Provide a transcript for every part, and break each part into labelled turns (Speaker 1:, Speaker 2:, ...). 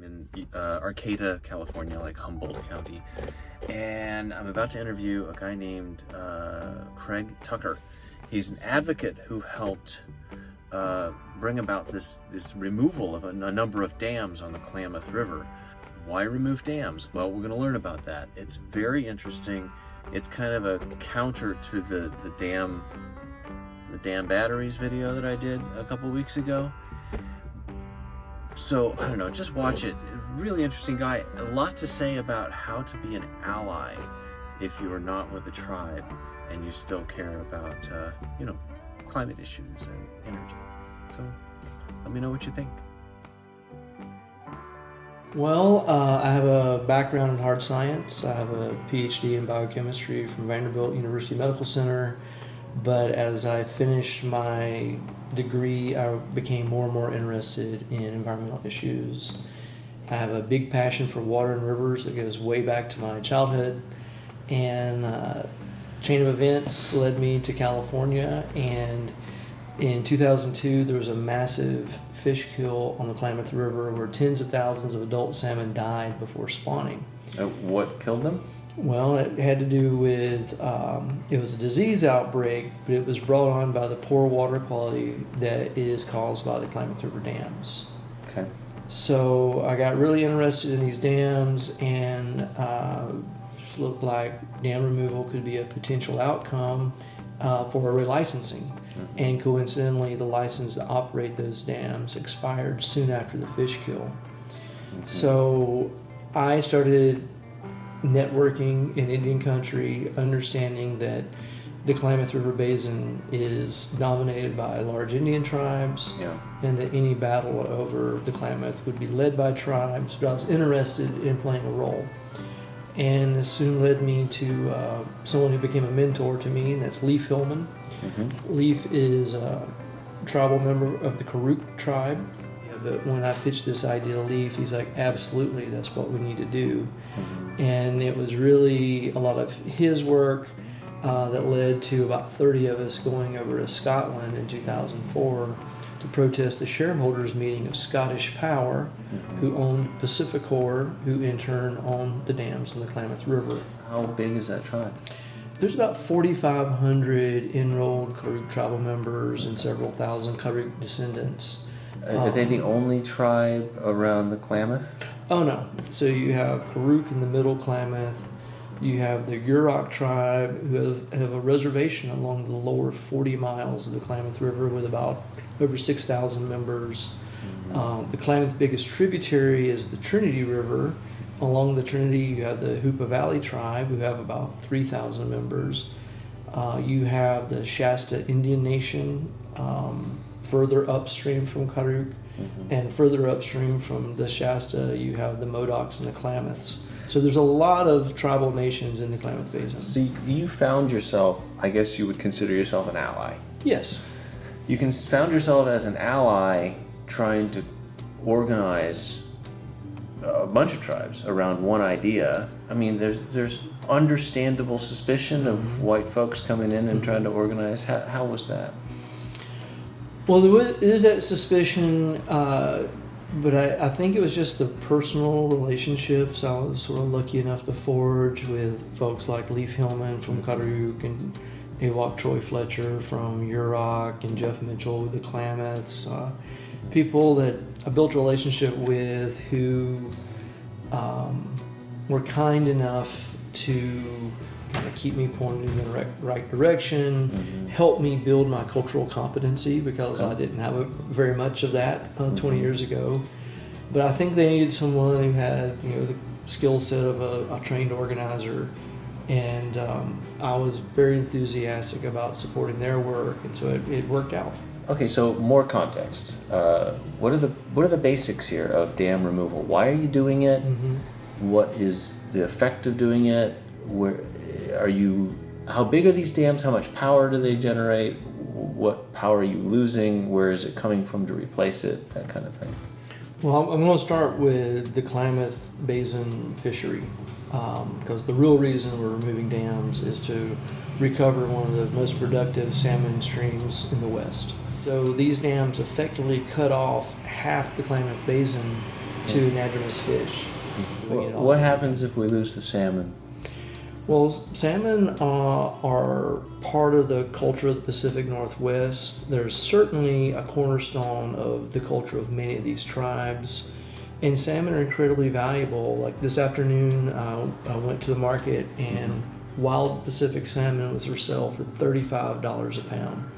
Speaker 1: I'm in Arcata, California, like Humboldt County. And I'm about to interview a guy named Craig Tucker. He's an advocate who helped bring about this removal of a number of dams on the Klamath River. Why remove dams? Well, we're going to learn about that. It's very interesting. It's kind of a counter to the dam batteries video that I did a couple weeks ago. So, I don't know, just watch it. Really interesting guy. A lot to say about how to be an ally if you are not with the tribe and you still care about, climate issues and energy. So, let me know what you think.
Speaker 2: Well, I have a background in hard science. I have a PhD in biochemistry from Vanderbilt University Medical Center. But as I finished my degree, I became more and more interested in environmental issues. I have a big passion for water and rivers that goes way back to my childhood. And chain of events led me to California. And in 2002, there was a massive fish kill on the Klamath River where tens of thousands of adult salmon died before spawning.
Speaker 1: What killed them?
Speaker 2: Well, it had to do with, it was a disease outbreak, but it was brought on by the poor water quality that is caused by the Klamath River dams.
Speaker 1: Okay.
Speaker 2: So I got really interested in these dams and just looked like dam removal could be a potential outcome for a relicensing. Mm-hmm. And coincidentally, the license to operate those dams expired soon after the fish kill. Mm-hmm. So I started networking in Indian country, understanding that the Klamath River Basin is dominated by large Indian tribes, and that any battle over the Klamath would be led by tribes, but I was interested in playing a role. And this soon led me to someone who became a mentor to me, and that's Leif Hillman. Mm-hmm. Leif is a tribal member of the Karuk tribe. But when I pitched this idea to Leif, he's like, absolutely, that's what we need to do. Mm-hmm. And it was really a lot of his work that led to about 30 of us going over to Scotland in 2004 to protest the shareholders meeting of Scottish Power, mm-hmm. who owned Pacificor, who in turn owned the dams in the Klamath River.
Speaker 1: How big is that tribe?
Speaker 2: There's about 4,500 enrolled Karuk tribal members and several thousand Karuk descendants.
Speaker 1: Are they the only tribe around the Klamath?
Speaker 2: Oh, no. So you have Karuk in the middle Klamath. You have the Yurok tribe, who have a reservation along the lower 40 miles of the Klamath River with about over 6,000 members. Mm-hmm. The Klamath's biggest tributary is the Trinity River. Along the Trinity, you have the Hoopa Valley tribe, who have about 3,000 members. You have the Shasta Indian Nation, further upstream from Karuk, mm-hmm. and further upstream from the Shasta, you have the Modocs and the Klamaths. So there's a lot of tribal nations in the Klamath Basin.
Speaker 1: So you found yourself, I guess you would consider yourself an ally.
Speaker 2: Yes.
Speaker 1: You found yourself as an ally trying to organize a bunch of tribes around one idea. I mean, there's understandable suspicion of mm-hmm. white folks coming in and mm-hmm. trying to organize. How was that?
Speaker 2: Well, there is that suspicion, but I think it was just the personal relationships I was sort of lucky enough to forge with folks like Leif Hillman from Karuk and Awak Troy Fletcher from Yurok and Jeff Mitchell with the Klamaths. People that I built a relationship with who were kind enough to kind of keep me pointed in the right direction, mm-hmm. help me build my cultural competency because I didn't have very much of that 20 mm-hmm. years ago. But I think they needed someone who had the skill set of a trained organizer, and I was very enthusiastic about supporting their work, and so it worked out.
Speaker 1: Okay, so more context. What are the basics here of dam removal? Why are you doing it? Mm-hmm. What is the effect of doing it? How big are these dams? How much power do they generate? What power are you losing? Where is it coming from to replace it? That kind of thing.
Speaker 2: Well, I'm going to start with the Klamath Basin fishery because the real reason we're removing dams is to recover one of the most productive salmon streams in the West. So these dams effectively cut off half the Klamath Basin to anadromous fish.
Speaker 1: What happens if we lose the salmon?
Speaker 2: Well, salmon are part of the culture of the Pacific Northwest. They're certainly a cornerstone of the culture of many of these tribes. And salmon are incredibly valuable. Like this afternoon, I went to the market and wild Pacific salmon was for sale for $35 a pound.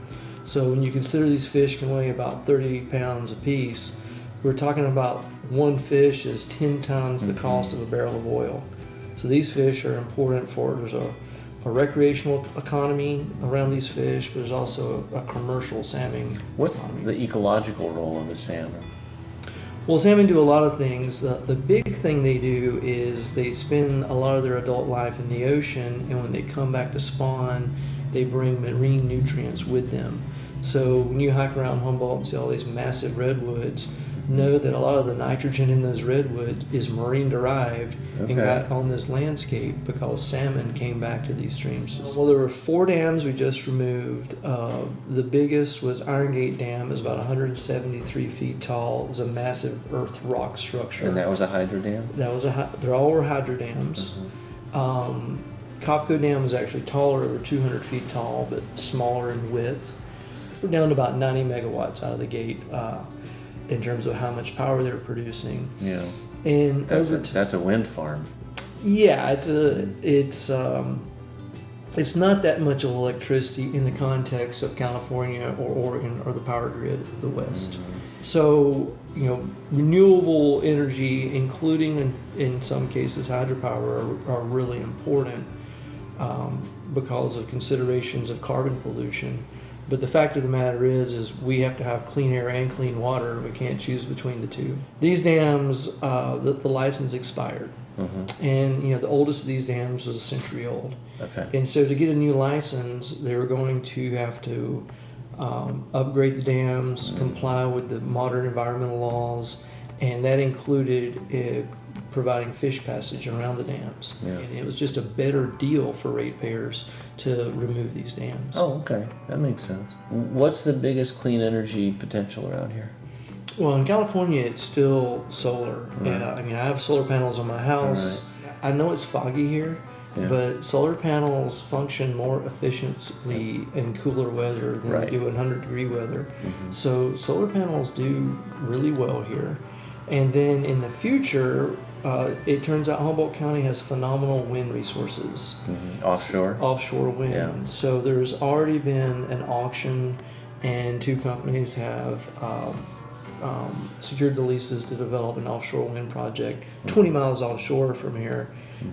Speaker 2: So when you consider these fish can weigh about 30 pounds a piece, we're talking about one fish is 10 times the cost of a barrel of oil. So these fish are important there's a recreational economy around these fish, but there's also a commercial salmon
Speaker 1: What's
Speaker 2: economy.
Speaker 1: the ecological role of the salmon?
Speaker 2: Well, salmon do a lot of things. The big thing they do is they spend a lot of their adult life in the ocean, and when they come back to spawn, they bring marine nutrients with them. So when you hike around Humboldt and see all these massive redwoods, know that a lot of the nitrogen in those redwoods is marine derived and got on this landscape because salmon came back to these streams. Well, there were 4 dams we just removed. The biggest was Iron Gate Dam. It was about 173 feet tall. It was a massive earth rock structure.
Speaker 1: And that was a hydro dam?
Speaker 2: They all were hydro dams. Copco Dam was actually taller, over 200 feet tall, but smaller in width. We're down to about 90 megawatts out of the gate. In terms of how much power they're producing.
Speaker 1: Yeah.
Speaker 2: And
Speaker 1: that's a wind farm.
Speaker 2: Yeah, it's not that much of electricity in the context of California or Oregon or the power grid of the West.
Speaker 1: Mm-hmm.
Speaker 2: So, renewable energy, including in some cases hydropower, are really important because of considerations of carbon pollution. But the fact of the matter is we have to have clean air and clean water. We can't choose between the two. These dams, the license expired. And, the oldest of these dams was a century old.
Speaker 1: Okay.
Speaker 2: And so to get a new license, they were going to have to upgrade the dams, comply with the modern environmental laws, and that included providing fish passage around the dams.
Speaker 1: Yeah.
Speaker 2: And it was just a better deal for ratepayers to remove these dams.
Speaker 1: Oh, okay. That makes sense. What's the biggest clean energy potential around here?
Speaker 2: Well, in California, it's still solar.
Speaker 1: Right.
Speaker 2: I have solar panels on my house.
Speaker 1: Right.
Speaker 2: I know it's foggy here,
Speaker 1: Yeah.
Speaker 2: but solar panels function more efficiently in cooler weather than
Speaker 1: Right.
Speaker 2: they do in 100-degree weather. So solar panels do really well here. And then in the future, it turns out Humboldt County has phenomenal wind resources.
Speaker 1: Offshore?
Speaker 2: Offshore wind.
Speaker 1: Yeah.
Speaker 2: So there's already been an auction, and 2 companies have secured the leases to develop an offshore wind project 20 miles offshore from here.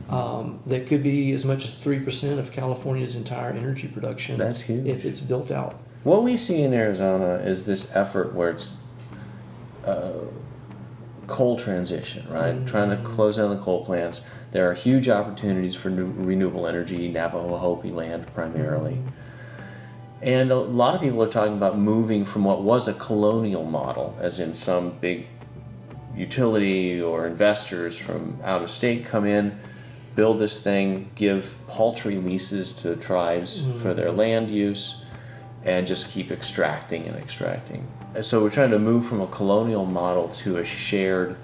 Speaker 2: That could be as much as 3% of California's entire energy production.
Speaker 1: That's huge.
Speaker 2: If it's built out.
Speaker 1: What we see in Arizona is this effort where it's coal transition, right? Trying to close down the coal plants. There are huge opportunities for new renewable energy, Navajo Hopi land primarily. And a lot of people are talking about moving from what was a colonial model, as in some big utility or investors from out of state come in, build this thing, give paltry leases to tribes for their land use, and just keep extracting and extracting. So we're trying to move from a colonial model to a shared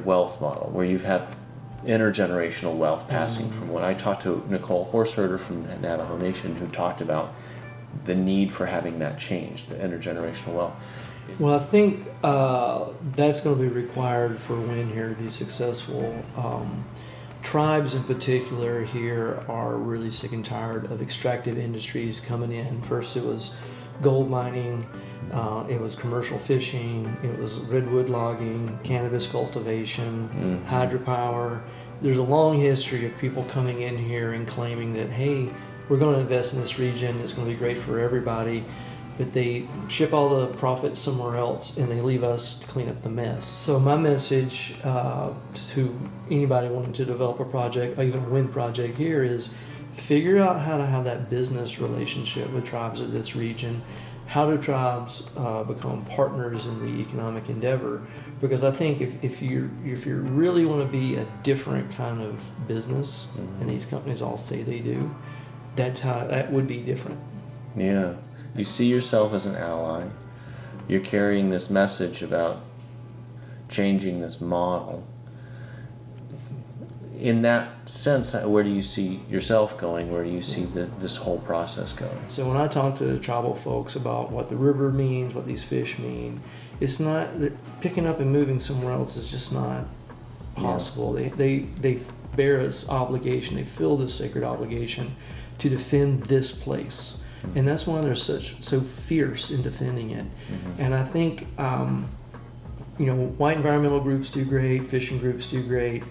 Speaker 1: wealth model where you've had intergenerational wealth passing from when I talked to Nicole Horseherder from Navajo Nation who talked about the need for having that change, the intergenerational wealth.
Speaker 2: Well, I think that's going to be required for wind here to be successful. Tribes in particular here are really sick and tired of extractive industries coming in. First it was gold mining, it was commercial fishing, it was redwood logging, cannabis cultivation, hydropower. There's a long history of people coming in here and claiming that, hey, we're going to invest in this region, it's going to be great for everybody, but they ship all the profits somewhere else and they leave us to clean up the mess. So my message to anybody wanting to develop a project, or even a wind project here, is figure out how to have that business relationship with tribes of this region. How do tribes become partners in the economic endeavor? Because I think if you really want to be a different kind of business, and these companies all say they do, that would be different.
Speaker 1: Yeah. You see yourself as an ally. You're carrying this message about changing this model. In that sense, where do you see yourself going? Where do you see this whole process going?
Speaker 2: So when I talk to the tribal folks about what the river means, what these fish mean, it's not picking up and moving somewhere else is just not possible. Yeah. They bear this obligation. They feel this sacred obligation to defend this place, mm-hmm. and that's why they're so fierce in defending it. Mm-hmm. And I think white environmental groups do great, fishing groups do great,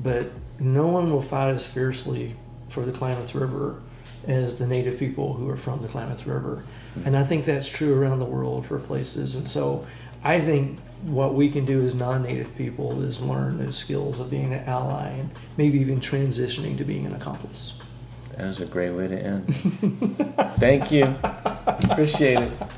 Speaker 2: but no one will fight as fiercely for the Klamath River as the native people who are from the Klamath River. And I think that's true around the world for places. And so I think what we can do as non-native people is learn those skills of being an ally and maybe even transitioning to being an accomplice.
Speaker 1: That is a great way to end. Thank you. Appreciate it.